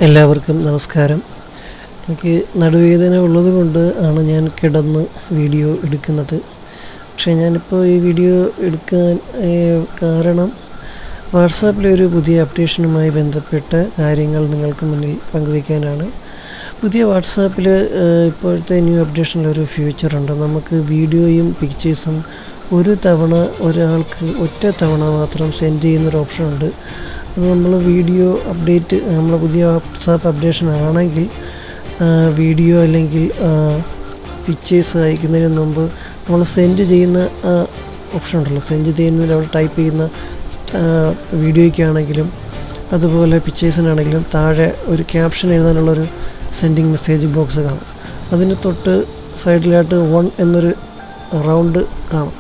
എല്ലാവർക്കും നമസ്കാരം. എനിക്ക് നടുവേദന ഉള്ളതുകൊണ്ട് ആണ് ഞാൻ കിടന്ന് വീഡിയോ എടുക്കുന്നത്. പക്ഷേ ഞാനിപ്പോൾ ഈ വീഡിയോ എടുക്കാൻ കാരണം വാട്സാപ്പിലെ ഒരു പുതിയ അപ്ഡേഷനുമായി ബന്ധപ്പെട്ട കാര്യങ്ങൾ നിങ്ങൾക്ക് മുന്നിൽ പങ്കുവയ്ക്കാനാണ്. പുതിയ വാട്സാപ്പിൽ ഇപ്പോഴത്തെ ന്യൂ അപ്ഡേഷനിലൊരു ഫീച്ചറുണ്ട്. നമുക്ക് വീഡിയോയും പിക്ചേഴ്സും ഒരു തവണ ഒരാൾക്ക് ഒറ്റ തവണ മാത്രം സെൻഡ് ചെയ്യുന്നൊരു ഓപ്ഷനുണ്ട്. അത് നമ്മൾ വീഡിയോ അപ്ഡേറ്റ് നമ്മൾ പുതിയ വാട്സാപ്പ് അപ്ഡേഷൻ ആണെങ്കിൽ വീഡിയോ അല്ലെങ്കിൽ പിക്ചേഴ്സ് അയക്കുന്നതിന് മുമ്പ് നമ്മൾ സെൻഡ് ചെയ്യുന്ന ഓപ്ഷൻ ഉണ്ടല്ലോ, സെൻഡ് ചെയ്യുന്നതിൽ അവിടെ ടൈപ്പ് ചെയ്യുന്ന വീഡിയോയ്ക്കാണെങ്കിലും അതുപോലെ പിക്ചേഴ്സിനാണെങ്കിലും താഴെ ഒരു ക്യാപ്ഷൻ എഴുതാനുള്ളൊരു സെൻഡിങ് മെസ്സേജ് ബോക്സ് കാണും. അതിന് തൊട്ട് സൈഡിലായിട്ട് 1 എന്നൊരു റൗണ്ട് കാണും.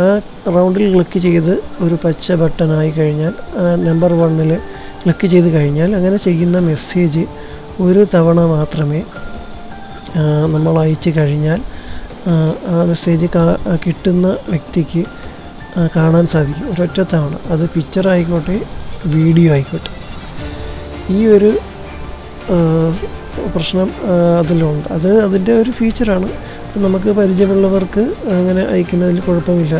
ആ റൗണ്ടിൽ ക്ലിക്ക് ചെയ്ത് ഒരു പച്ച ബട്ടൺ ആയി കഴിഞ്ഞാൽ നമ്പർ 1 ക്ലിക്ക് ചെയ്ത് കഴിഞ്ഞാൽ അങ്ങനെ ചെയ്യുന്ന മെസ്സേജ് ഒരു തവണ മാത്രമേ നമ്മൾ അയച്ചു കഴിഞ്ഞാൽ ആ മെസ്സേജ് കിട്ടുന്ന വ്യക്തിക്ക് കാണാൻ സാധിക്കും ഒരൊറ്റ തവണ. അത് പിക്ചർ ആയിക്കോട്ടെ വീഡിയോ ആയിക്കോട്ടെ. ഈ ഒരു പ്രശ്നം അതിലുണ്ട്. അതിൻ്റെ ഒരു ഫീച്ചറാണ്. നമുക്ക് പരിചയമുള്ളവർക്ക് അങ്ങനെ അയക്കുന്നതിൽ കുഴപ്പമില്ല.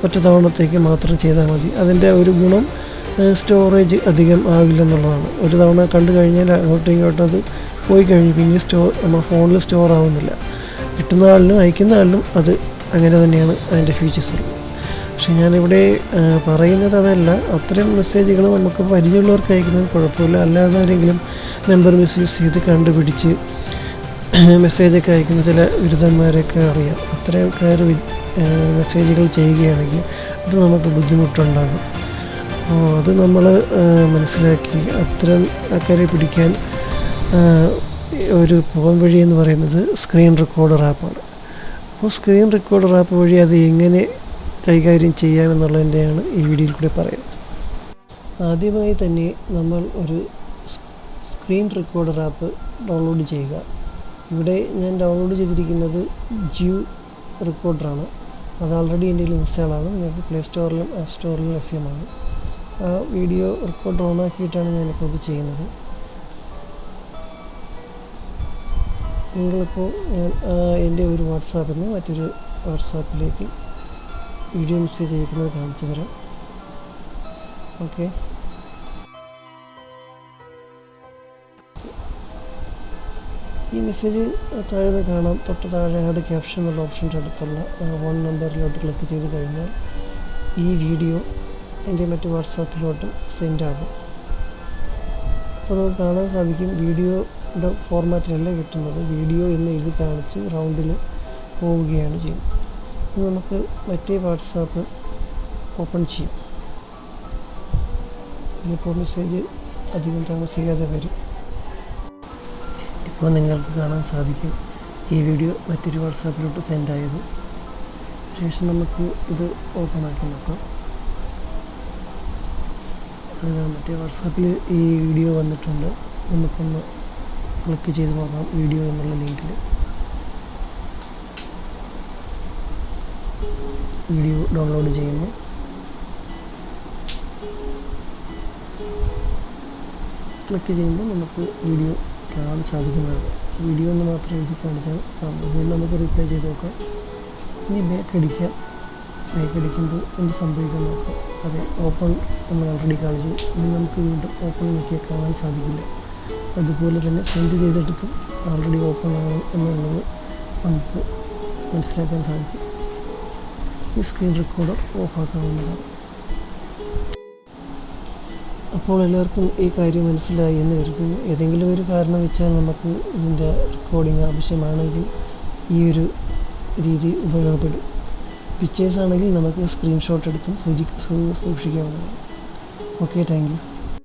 ഒറ്റ തവണത്തേക്ക് മാത്രം ചെയ്താൽ മതി. അതിൻ്റെ ഒരു ഗുണം സ്റ്റോറേജ് അധികം ആവില്ലെന്നുള്ളതാണ്. ഒരു തവണ കണ്ടു കഴിഞ്ഞാൽ അങ്ങോട്ടും ഇങ്ങോട്ടും അത് പോയി കഴിഞ്ഞ് പിന്നെ നമ്മുടെ ഫോണിൽ സ്റ്റോർ ആവുന്നില്ല. കിട്ടുന്ന ആളിനും അയക്കുന്ന ആളിനും അത് അങ്ങനെ തന്നെയാണ് അതിൻ്റെ ഫീച്ചേഴ്സ്. പക്ഷേ ഞാനിവിടെ പറയുന്നത് അതല്ല. അത്തരം മെസ്സേജുകൾ നമുക്ക് പരിചയമുള്ളവർക്ക് അയക്കുന്നത് കുഴപ്പമില്ല. അല്ലാതെ ആരെങ്കിലും നമ്പർ മിസ്യൂസ് ചെയ്ത് കണ്ടുപിടിച്ച് മെസ്സേജൊക്കെ അയക്കുന്ന ചില ബിരുദന്മാരൊക്കെ അറിയാം. അത്തരക്കാർ മെസ്സേജുകൾ ചെയ്യുകയാണെങ്കിൽ അത് നമുക്ക് ബുദ്ധിമുട്ടുണ്ടാകും. അത് നമ്മൾ മനസ്സിലാക്കി അത്തരം ആൾക്കാരെ പിടിക്കാൻ ഒരു പോകാൻ വഴി എന്ന് പറയുന്നത് സ്ക്രീൻ റെക്കോർഡർ ആപ്പാണ്. അപ്പോൾ സ്ക്രീൻ റെക്കോർഡർ ആപ്പ് വഴി അത് എങ്ങനെ കൈകാര്യം ചെയ്യാമെന്നുള്ളതിൻ്റെയാണ് ഈ വീഡിയോയിൽ കൂടെ പറയുന്നത്. ആദ്യമായി തന്നെ നമ്മൾ ഒരു സ്ക്രീൻ റെക്കോർഡർ ആപ്പ് ഡൗൺലോഡ് ചെയ്യുക. ഇവിടെ ഞാൻ ഡൗൺലോഡ് ചെയ്തിരിക്കുന്നത് ജ്യൂ റെക്കോർഡറാണ്. അത് ഓൾറെഡി എൻ്റെ കയ്യിൽ ഇൻസ്റ്റാളാണ്. നിങ്ങൾക്ക് പ്ലേ സ്റ്റോറിലും ആപ്പ് സ്റ്റോറിലും ലഭ്യമാണ്. ആ വീഡിയോ റെക്കോർഡർ ഓണാക്കിയിട്ടാണ് ഞാനിപ്പോൾ ഇത് ചെയ്യുന്നത്. നിങ്ങളിപ്പോൾ ഞാൻ എൻ്റെ ഒരു വാട്സാപ്പിൽ നിന്ന് മറ്റൊരു വാട്സാപ്പിലേക്ക് വീഡിയോ മെസ്സേജ് അയക്കുന്നത് കാണിച്ചു തരാം. ഓക്കെ, ഈ മെസ്സേജ് താഴെ കാണാം. തൊട്ട് താഴെ ആഡ് ക്യാപ്ഷൻ എന്നുള്ള ഓപ്ഷൻ്റെ അടുത്തുള്ള 1 നമ്പറിലോട്ട് ക്ലിക്ക് ചെയ്ത് കഴിഞ്ഞാൽ ഈ വീഡിയോ എൻ്റെ മറ്റ് വാട്സാപ്പിലോട്ട് സെൻഡ് ആകും. അപ്പോൾ നമുക്ക് കാണാൻ സാധിക്കും വീഡിയോയുടെ ഫോർമാറ്റിലല്ല കിട്ടുന്നത്. വീഡിയോ എന്ന് എഴുതി കാണിച്ച് റൗണ്ടിൽ പോവുകയാണ് ചെയ്യുന്നത്. ഇത് നമുക്ക് മറ്റേ വാട്സാപ്പ് ഓപ്പൺ ചെയ്യാം. ഇതിപ്പോൾ മെസ്സേജ് അധികം താമസിക്കാതെ വരും. ഇപ്പോൾ നിങ്ങൾക്ക് കാണാൻ സാധിക്കും ഈ വീഡിയോ മറ്റൊരു വാട്സാപ്പിലോട്ട് സെൻഡ് ആയത്. ശേഷം നമുക്ക് ഇത് ഓപ്പൺ ആക്കി നോക്കാം. മറ്റേ വാട്സാപ്പിൽ ഈ വീഡിയോ വന്നിട്ടുണ്ട്. നമുക്കൊന്ന് ക്ലിക്ക് ചെയ്ത് നോക്കാം വീഡിയോ എന്നുള്ള ലിങ്കിൽ. വീഡിയോ ഡൗൺലോഡ് ചെയ്യുന്നു. ക്ലിക്ക് ചെയ്യുമ്പോൾ നമുക്ക് വീഡിയോ കാണാൻ സാധിക്കുന്നതാണ്. വീഡിയോ എന്ന് മാത്രം എഴുതി കാണിച്ചാൽ വീണ്ടും നമുക്ക് റിപ്ലൈ ചെയ്ത് നോക്കാം. ഇനി ബാക്ക് അടിക്കാം. ബാക്ക് അടിക്കുമ്പോൾ എന്ത് സംഭവിക്കാൻ നോക്കാം. അതെ, ഓപ്പൺ എന്ന് ഓൾറെഡി കാണിച്ചു. ഇനി നമുക്ക് വീണ്ടും ഓപ്പൺ നോക്കിയാൽ കാണാൻ സാധിക്കില്ല. അതുപോലെ തന്നെ സെൻഡ് ചെയ്തെടുത്ത് ഓൾറെഡി ഓപ്പൺ ആകും എന്നുള്ളത് നമുക്ക് മനസ്സിലാക്കാൻ സാധിക്കും. ഈ സ്ക്രീൻ റെക്കോർഡർ ഓഫാക്കാവുന്നതാണ്. അപ്പോൾ എല്ലാവർക്കും ഈ കാര്യം മനസ്സിലായി എന്ന് കരുതുന്നു. ഏതെങ്കിലും ഒരു കാരണം വെച്ചാൽ നമുക്ക് ഇതിൻ്റെ റെക്കോർഡിങ് ആവശ്യമാണെങ്കിൽ ഈ ഒരു രീതി ഉപയോഗപ്പെടും. പിക്ചേഴ്സ് ആണെങ്കിൽ നമുക്ക് സ്ക്രീൻഷോട്ട് എടുത്തും സൂക്ഷിക്കാവുന്നതാണ്. Okay, thank you.